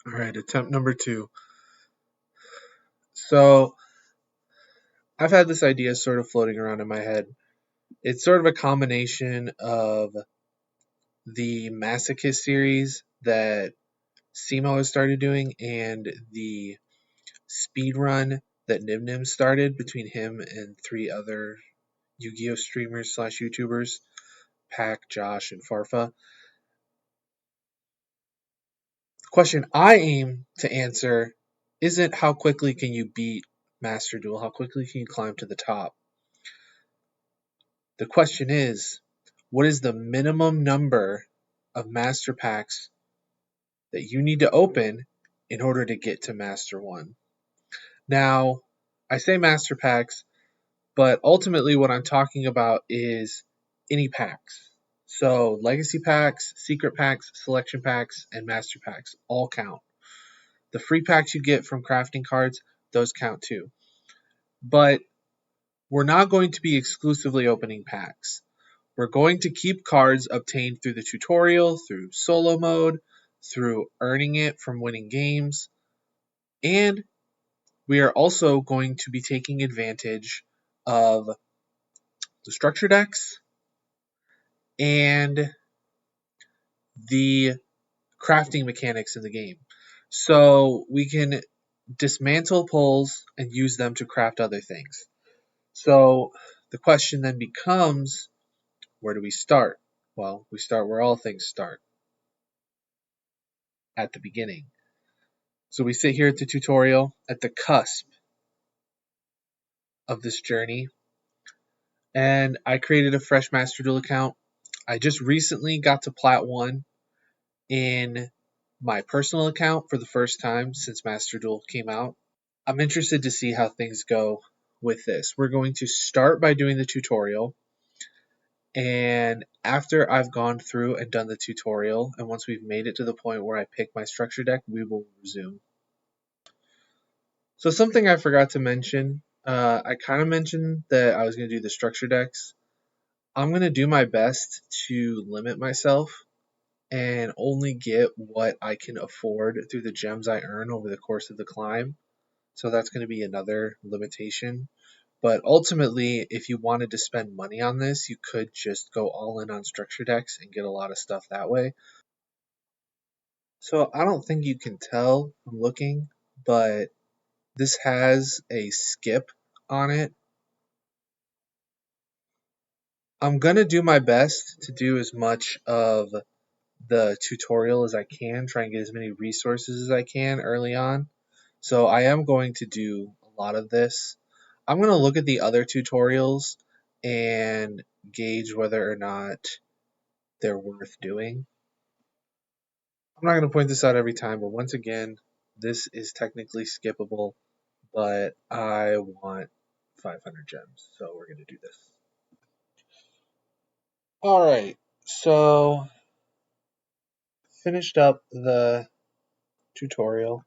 All right, attempt number two. So I've had this idea sort of floating around in my head. It's sort of a combination of the Masochist series that Simo has started doing and the speed run that Nim Nim started between him and three other Yu-Gi-Oh streamers slash YouTubers, Pack, Josh, and Farfa. The question I aim to answer isn't how quickly can you beat Master Duel, how quickly can you climb to the top. The question is, what is the minimum number of master packs that you need to open in order to get to Master 1? Now, I say master packs, but ultimately what I'm talking about is any packs. So, legacy packs, secret packs, selection packs, and master packs all count. The free packs you get from crafting cards, those count too. But we're not going to be exclusively opening packs. We're going to keep cards obtained through the tutorial, through solo mode, through earning it from winning games, and we are also going to be taking advantage of the structure decks and the crafting mechanics in the game. So we can dismantle pulls and use them to craft other things. So the question then becomes, where do we start? Well, we start where all things start, at the beginning. So we sit here at the tutorial at the cusp of this journey, and I created a fresh Master Duel account. I just recently got to Plat 1 in my personal account for the first time since Master Duel came out. I'm interested to see how things go with this. We're going to start by doing the tutorial, and after I've gone through and done the tutorial, and once we've made it to the point where I pick my structure deck, we will resume. So something I forgot to mention, I kind of mentioned that I was going to do the structure decks. I'm going to do my best to limit myself and only get what I can afford through the gems I earn over the course of the climb. So that's going to be another limitation. But ultimately, if you wanted to spend money on this, you could just go all in on structure decks and get a lot of stuff that way. So I don't think you can tell from looking, but this has a skip on it. I'm going to do my best to do as much of the tutorial as I can, try and get as many resources as I can early on. So I am going to do a lot of this. I'm going to look at the other tutorials and gauge whether or not they're worth doing. I'm not going to point this out every time, but once again, this is technically skippable, but I want 500 gems, so we're going to do this. All right, so finished up the tutorial.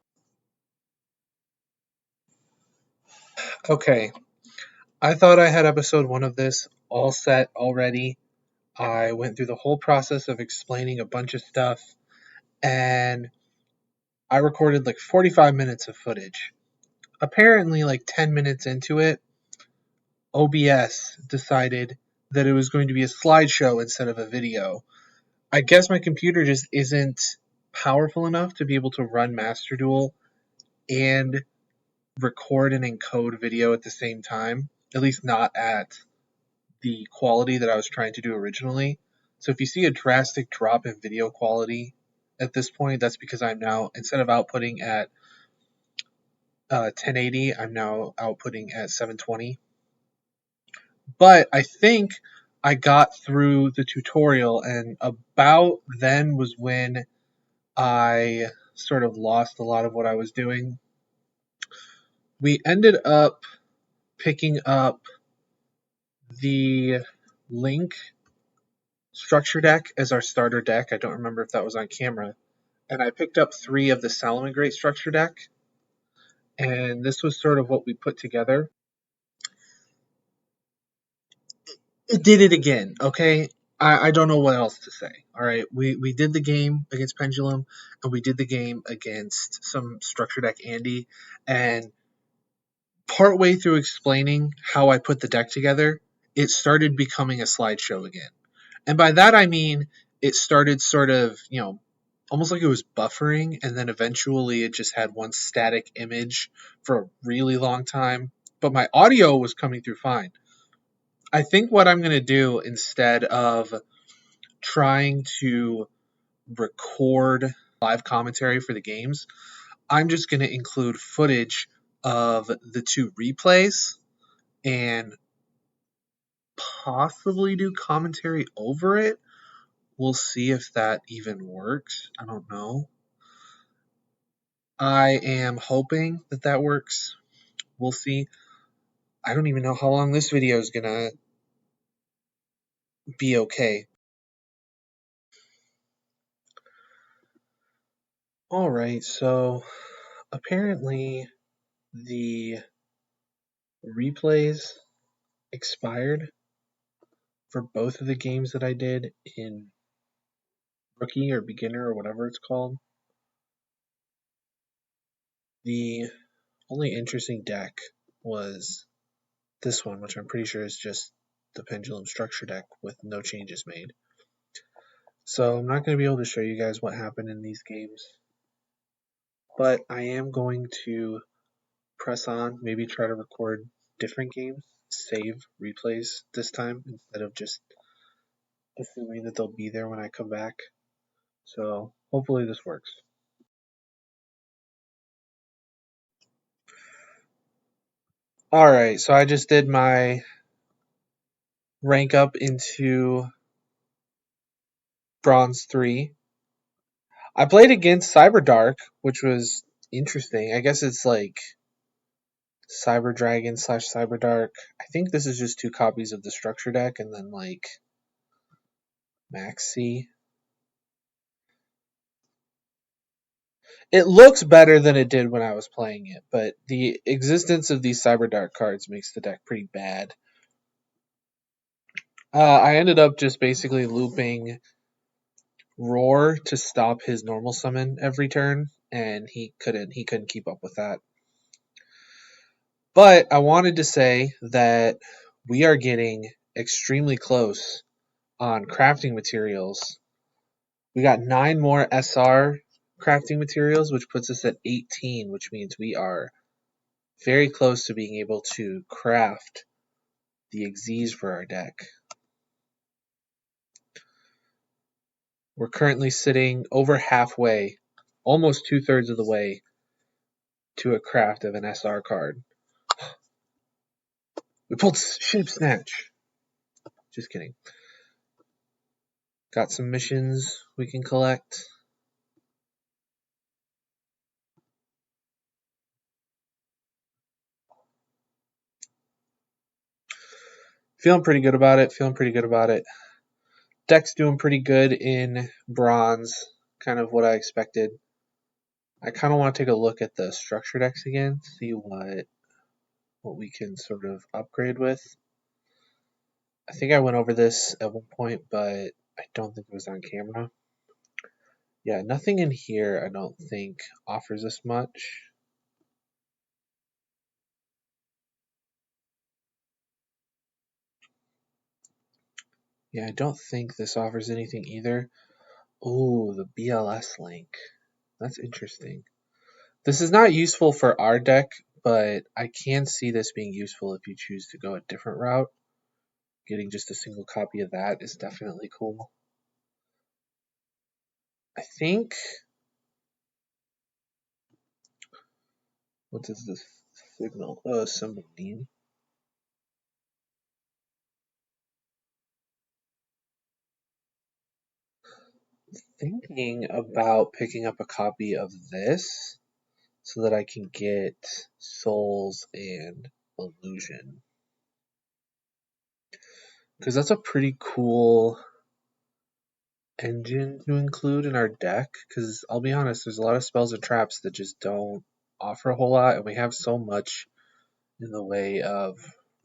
Okay, I thought I had episode 1 of this all set already. I went through the whole process of explaining a bunch of stuff, and I recorded like 45 minutes of footage. Apparently, like 10 minutes into it, OBS decided that it was going to be a slideshow instead of a video. I guess my computer just isn't powerful enough to be able to run Master Duel and record and encode video at the same time, at least not at the quality that I was trying to do originally. So if you see a drastic drop in video quality at this point, that's because I'm now, instead of outputting at 1080, I'm now outputting at 720. But I think I got through the tutorial, and about then was when I sort of lost a lot of what I was doing. We ended up picking up the Link structure deck as our starter deck. I don't remember if that was on camera. And I picked up 3 of the Salamangreat structure deck. And this was sort of what we put together. It did it again, okay? I don't know what else to say. All right, we did the game against Pendulum, and we did the game against some structure deck Andy, and partway through explaining how I put the deck together, it started becoming a slideshow again. And by that I mean it started sort of, almost like it was buffering, and then eventually it just had one static image for a really long time. But my audio was coming through fine. I think what I'm going to do instead of trying to record live commentary for the games, I'm just going to include footage of the two replays and possibly do commentary over it. We'll see if that even works. I don't know. I am hoping that that works. We'll see. I don't even know how long this video is going to be okay. Alright, so apparently the replays expired for both of the games that I did in rookie or beginner or whatever it's called. The only interesting deck was this one, which I'm pretty sure is just the Pendulum structure deck with no changes made. So I'm not going to be able to show you guys what happened in these games, but I am going to press on, maybe try to record different games, save replays this time instead of just assuming that they'll be there when I come back. So hopefully this works. Alright, so I just did my rank up into Bronze 3. I played against Cyberdark, which was interesting. I guess it's like Cyber Dragon / Cyberdark. I think this is just 2 copies of the structure deck and then like Maxi. It looks better than it did when I was playing it, but the existence of these Cyberdark cards makes the deck pretty bad. I ended up just basically looping Roar to stop his normal summon every turn, and he couldn't keep up with that. But I wanted to say that we are getting extremely close on crafting materials. We got 9 more SR crafting materials, which puts us at 18, which means we are very close to being able to craft the Xyz for our deck. We're currently sitting over halfway, almost 2/3 of the way to a craft of an SR card. We pulled Ship Snatch. Just kidding. Got some missions we can collect. Feeling pretty good about it. Deck's doing pretty good in Bronze, kind of what I expected. I kind of want to take a look at the structure decks again, see what we can sort of upgrade with. I think I went over this at one point, but I don't think it was on camera. Yeah, nothing in here I don't think offers us much. Yeah, I don't think this offers anything either. Oh, the BLS link. That's interesting. This is not useful for our deck, but I can see this being useful if you choose to go a different route. Getting just a single copy of that is definitely cool. I think... What does this symbol mean? Thinking about picking up a copy of this so that I can get Souls and Illusion. Because that's a pretty cool engine to include in our deck. Because I'll be honest, there's a lot of spells and traps that just don't offer a whole lot, and we have so much in the way of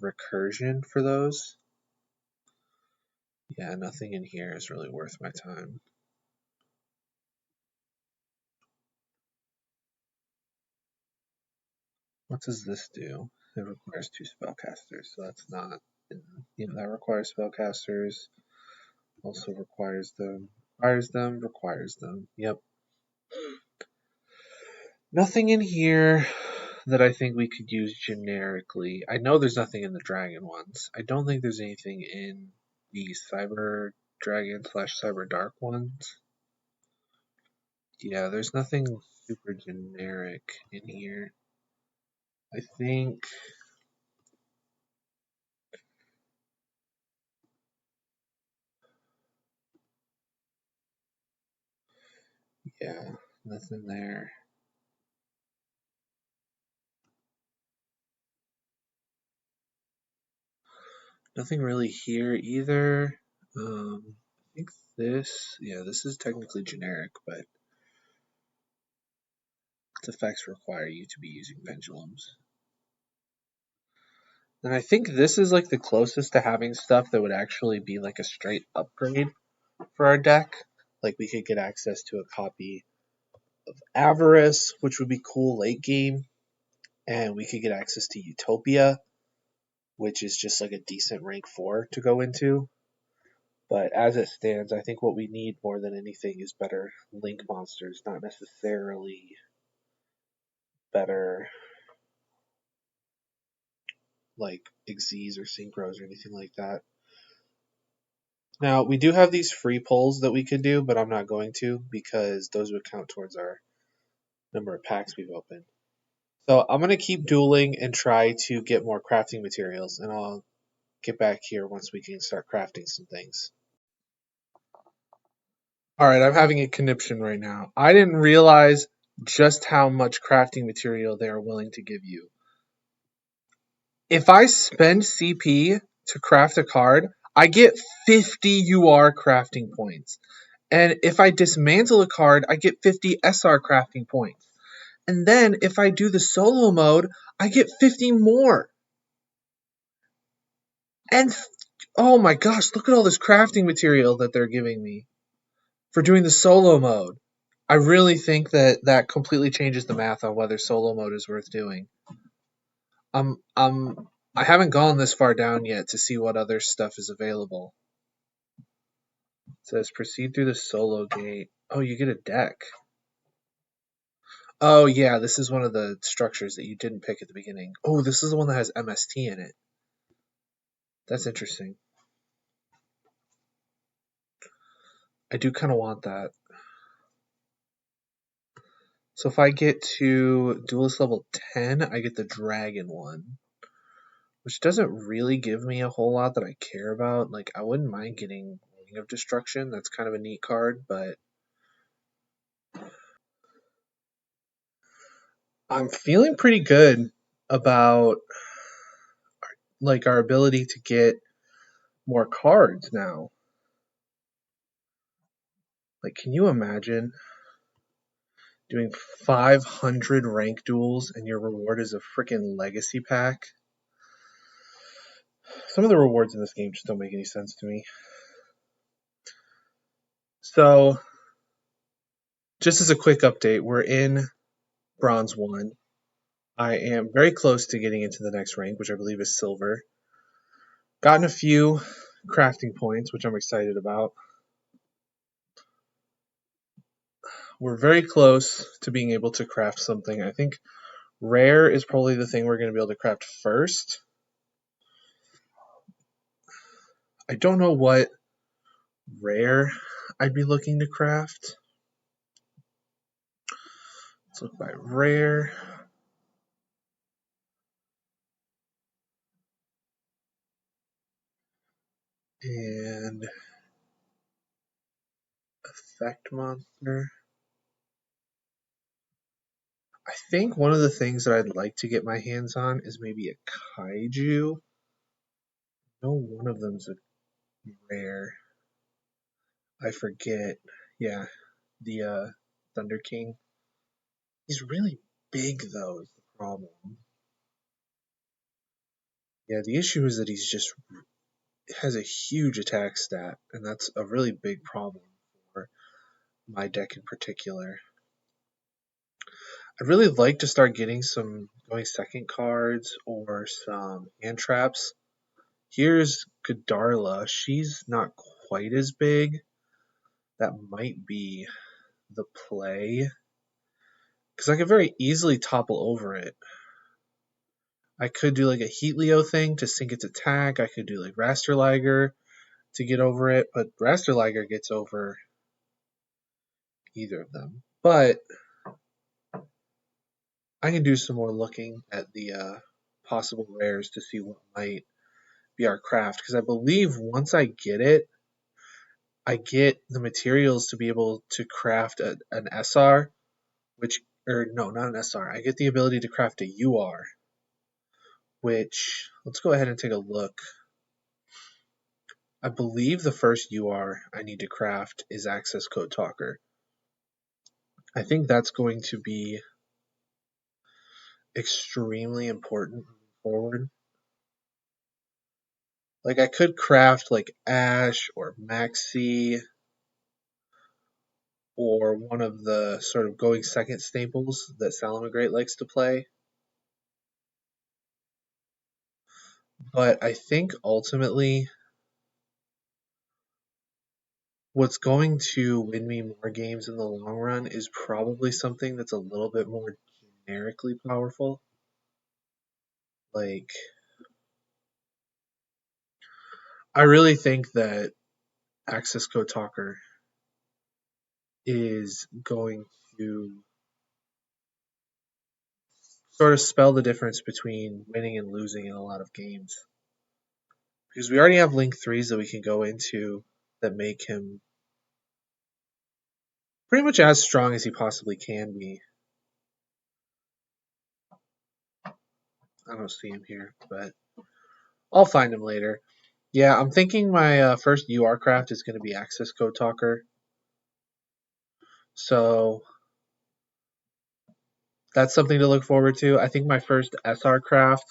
recursion for those. Yeah, nothing in here is really worth my time. What does this do? It requires 2 spellcasters, so that's not. That requires spellcasters. Also requires them. Requires them. Requires them. Yep. Nothing in here that I think we could use generically. I know there's nothing in the dragon ones. I don't think there's anything in the cyber dragon slash cyber dark ones. Yeah, there's nothing super generic in here. I think. Yeah, nothing there. Nothing really here either. I think this is technically generic, but its effects require you to be using pendulums. And I think this is like the closest to having stuff that would actually be like a straight upgrade for our deck. Like we could get access to a copy of Avarice, which would be cool late game, and we could get access to Utopia, which is just like a decent rank 4 to go into. But as it stands, I think what we need more than anything is better link monsters, not necessarily better like Xyz or Synchros or anything like that. Now, we do have these free pulls that we could do, but I'm not going to because those would count towards our number of packs we've opened. So I'm going to keep dueling and try to get more crafting materials, and I'll get back here once we can start crafting some things. Alright, I'm having a conniption right now. I didn't realize just how much crafting material they are willing to give you. If I spend CP to craft a card, I get 50 UR crafting points. And if I dismantle a card, I get 50 SR crafting points. And then if I do the solo mode, I get 50 more. And oh my gosh, look at all this crafting material that they're giving me for doing the solo mode. I really think that completely changes the math on whether solo mode is worth doing. I haven't gone this far down yet to see what other stuff is available. It says proceed through the solo gate. Oh, you get a deck. Oh yeah, this is one of the structures that you didn't pick at the beginning. Oh, this is the one that has MST in it. That's interesting. I do kind of want that. So if I get to duelist level 10, I get the dragon one, which doesn't really give me a whole lot that I care about. Like I wouldn't mind getting Ring of Destruction. That's kind of a neat card, but I'm feeling pretty good about like our ability to get more cards now. Like can you imagine doing 500 rank duels and your reward is a freaking legacy pack? Some of the rewards in this game just don't make any sense to me. So, just as a quick update, we're in Bronze 1. I am very close to getting into the next rank, which I believe is Silver. Gotten a few crafting points, which I'm excited about. We're very close to being able to craft something. I think Rare is probably the thing we're going to be able to craft first. I don't know what Rare I'd be looking to craft. Let's look by Rare. And Effect Monster. I think one of the things that I'd like to get my hands on is maybe a Kaiju. No, one of them's a rare. I forget. Yeah, the Thunder King. He's really big though, is the problem. Yeah, the issue is that he's just has a huge attack stat, and that's a really big problem for my deck in particular. I'd really like to start getting some going second cards or some hand traps. Here's Godarla. She's not quite as big. That might be the play. Because I could very easily topple over it. I could do like a Heatleo thing to sink its attack. I could do like Rasterliger to get over it, but Rasterliger gets over either of them. But I can do some more looking at the possible rares to see what might be our craft. Because I believe once I get it, I get the materials to be able to craft an SR, or no, not an SR. I get the ability to craft a UR, which, let's go ahead and take a look. I believe the first UR I need to craft is Access Code Talker. I think that's going to be extremely important moving forward. Like, I could craft like Ash or Maxi or one of the sort of going second staples that Salamangreat likes to play. But I think ultimately what's going to win me more games in the long run is probably something that's a little bit more generically powerful. Like, I really think that Access Code Talker is going to sort of spell the difference between winning and losing in a lot of games. Because we already have Link 3s that we can go into that make him pretty much as strong as he possibly can be. I don't see him here, but I'll find him later. Yeah, I'm thinking my first UR craft is going to be Access Code Talker. So that's something to look forward to. I think my first SR craft,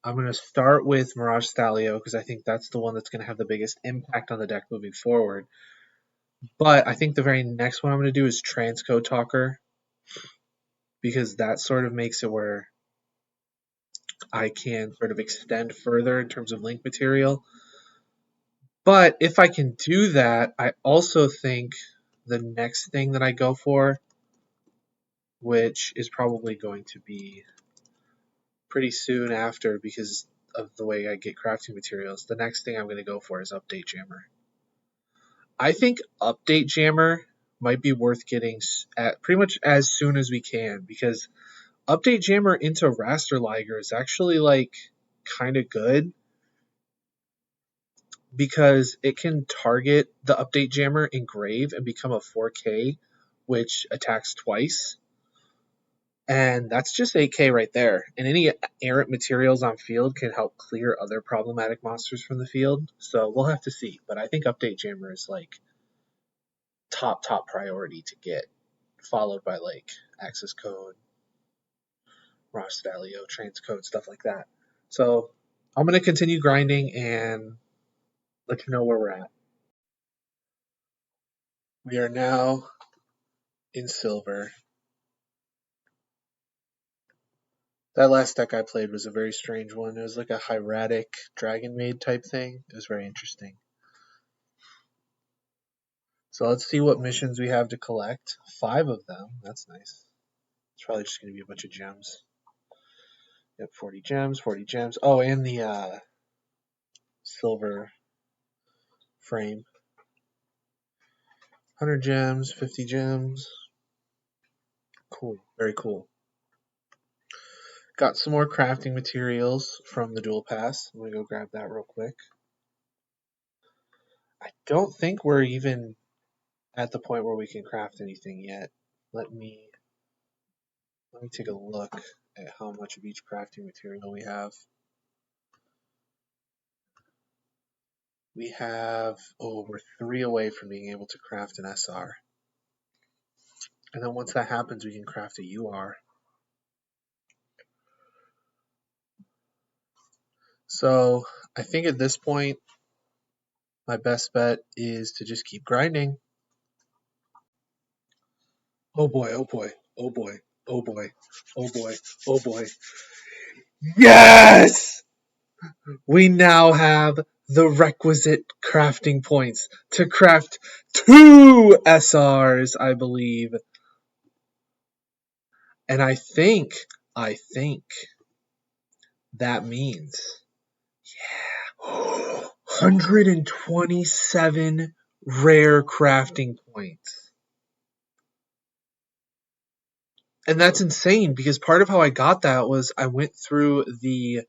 I'm going to start with Mirage Stalio because I think that's the one that's going to have the biggest impact on the deck moving forward. But I think the very next one I'm going to do is Transcode Talker because that sort of makes it where I can sort of extend further in terms of link material. But if I can do that, I also think the next thing that I go for, which is probably going to be pretty soon after because of the way I get crafting materials, the next thing I'm going to go for is Update Jammer. I think Update Jammer might be worth getting at pretty much as soon as we can because Update Jammer into Rasterliger is actually like kind of good because it can target the Update Jammer in Grave and become a 4K, which attacks twice. And that's just 8K right there. And any errant materials on field can help clear other problematic monsters from the field. So we'll have to see. But I think Update Jammer is like top priority to get, followed by like Access Code, Ross Stalio, Transcode, stuff like that. So I'm going to continue grinding and let you know where we're at. We are now in silver. That last deck I played was a very strange one. It was like a hieratic Dragon Maid type thing. It was very interesting. So let's see what missions we have to collect. 5 of them. That's nice. It's probably just going to be a bunch of gems. Yep, 40 gems, 40 gems. Oh, and the silver frame. 100 gems, 50 gems. Cool. Very cool. Got some more crafting materials from the Duel Pass. I'm going to go grab that real quick. I don't think we're even at the point where we can craft anything yet. Let me take a look at how much of each crafting material we have. We have, we're 3 away from being able to craft an SR. And then once that happens, we can craft a UR. So I think at this point, My best bet is to just keep grinding. Oh boy, oh boy, oh boy, oh boy, oh boy, oh boy. Yes! We now have the requisite crafting points to craft 2 SRs, I believe. And I think that means, yeah, 127 rare crafting points. And that's insane because part of how I got that was I went through the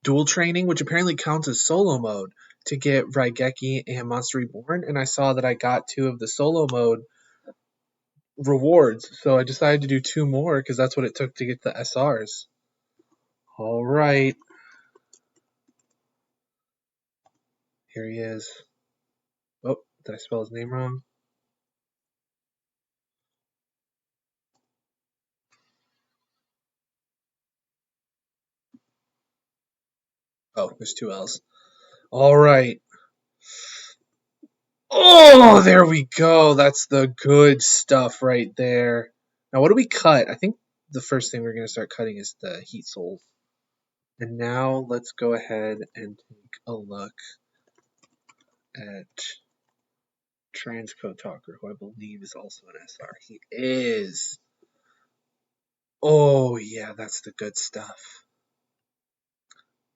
dual training, which apparently counts as solo mode, to get Raigeki and Monster Reborn, and I saw that I got 2 of the solo mode rewards, so I decided to do 2 more because that's what it took to get the SRs. All right, here he is. Oh, did I spell his name wrong? Oh, there's 2 L's. All right. Oh, there we go. That's the good stuff right there. Now, what do we cut? I think the first thing we're going to start cutting is the heat souls. And now let's go ahead and take a look at Transcode Talker, who I believe is also an SR. He is. Oh, yeah, that's the good stuff.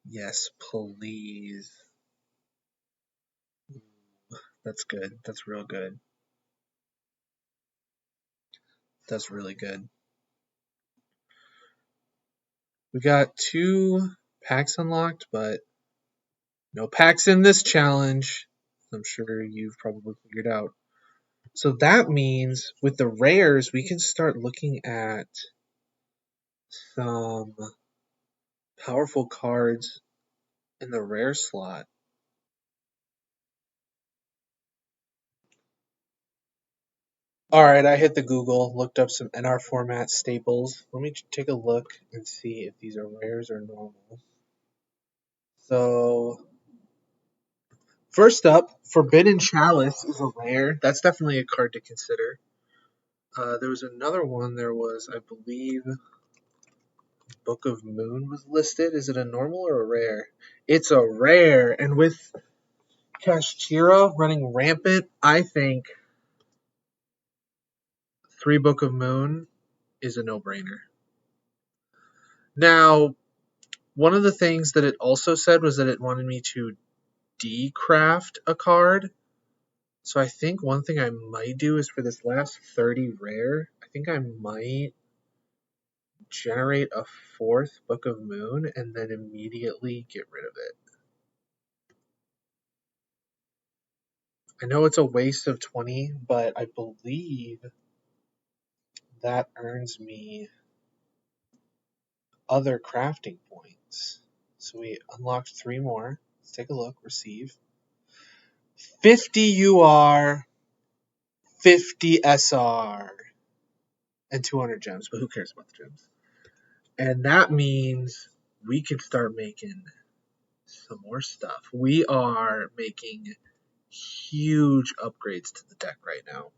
Yes, please. That's good. That's real good. That's really good. We got 2 packs unlocked, but no packs in this challenge. I'm sure you've probably figured out. So that means with the rares, we can start looking at some powerful cards in the rare slot. All right, I hit the Google, looked up some NR format staples. Let me take a look and see if these are rares or normals. So, first up, Forbidden Chalice is a rare. That's definitely a card to consider. There was another one. There was, I believe, Book of Moon was listed. Is it a normal or a rare? It's a rare. And with Kashtira running rampant, I think 3 Book of Moon is a no-brainer. Now, one of the things that it also said was that it wanted me to decraft a card. So I think one thing I might do is for this last 30 rare, I think I might generate a 4th Book of Moon and then immediately get rid of it. I know it's a waste of 20, but I believe that earns me other crafting points. So we unlocked 3 more. Let's take a look. Receive. 50 UR, 50 SR, and 200 gems. But who cares about the gems? And that means we can start making some more stuff. We are making huge upgrades to the deck right now.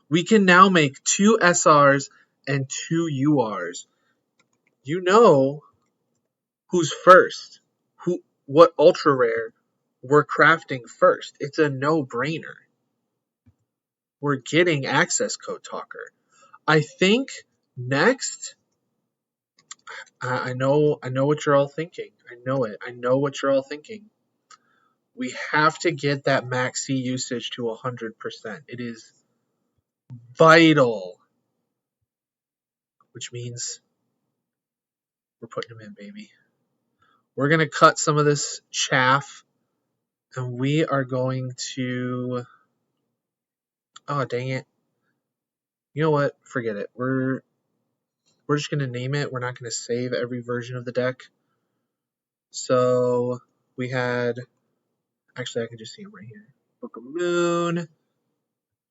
We can now make 2 SRs and 2 URs. You know who's first, what ultra rare we're crafting first. It's a no-brainer. We're getting access code talker. I think next, I know what you're all thinking. I know it. I know what you're all thinking. We have to get that max C usage to 100%. It is vital, which means we're putting them in, baby. We're going to cut some of this chaff, and we are going to... Oh, dang it. You know what? Forget it. We're just going to name it. We're not going to save every version of the deck. So we had... Actually, I can just see them right here. Book of Moon,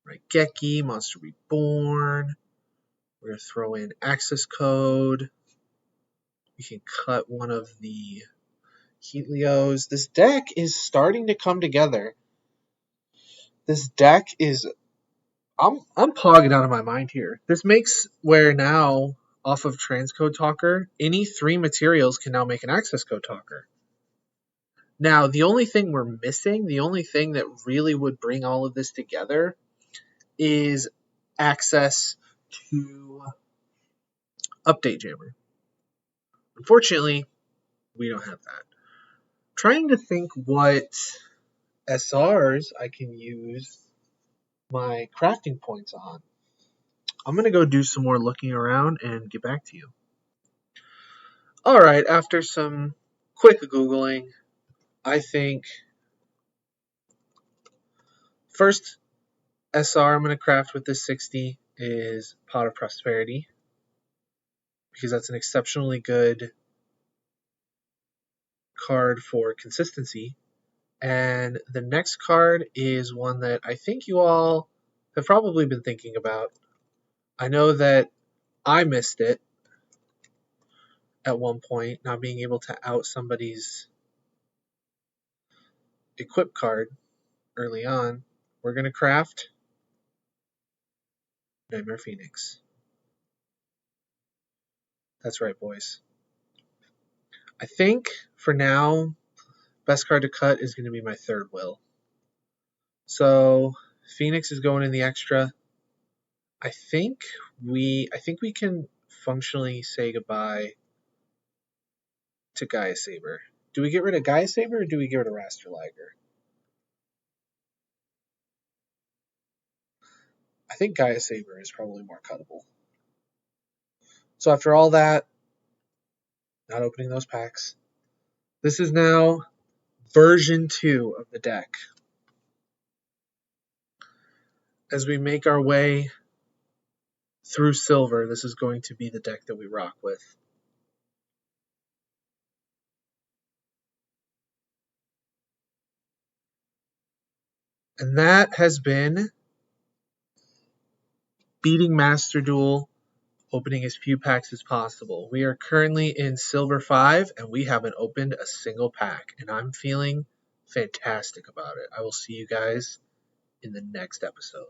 Raigeki, Monster Reborn. We're going to throw in access code. We can cut one of the... Helios. This deck is starting to come together. This deck is I'm pogging out of my mind here. This makes where now off of Transcode Talker, any 3 materials can now make an access code talker. Now, the only thing we're missing, the only thing that really would bring all of this together is access to Update Jammer. Unfortunately, we don't have that. Trying to think what SRs I can use my crafting points on. I'm going to go do some more looking around and get back to you. Alright, after some quick Googling, I think first SR I'm going to craft with this 60 is Pot of Prosperity, because that's an exceptionally good card for consistency. And the next card is one that I think you all have probably been thinking about. I know that I missed it at one point, not being able to out somebody's equip card early on. We're going to craft Nightmare Phoenix. That's right, boys. I think for now, best card to cut is going to be my third will. So Phoenix is going in the extra. I think we can functionally say goodbye to Gaia Saber. Do we get rid of Gaia Saber or do we get rid of Raster Liger? I think Gaia Saber is probably more cuttable. So after all that, not opening those packs. This is now version 2 of the deck. As we make our way through Silver, this is going to be the deck that we rock with. And that has been beating Master Duel, opening as few packs as possible. We are currently in Silver 5, and we haven't opened a single pack, and I'm feeling fantastic about it. I will see you guys in the next episode.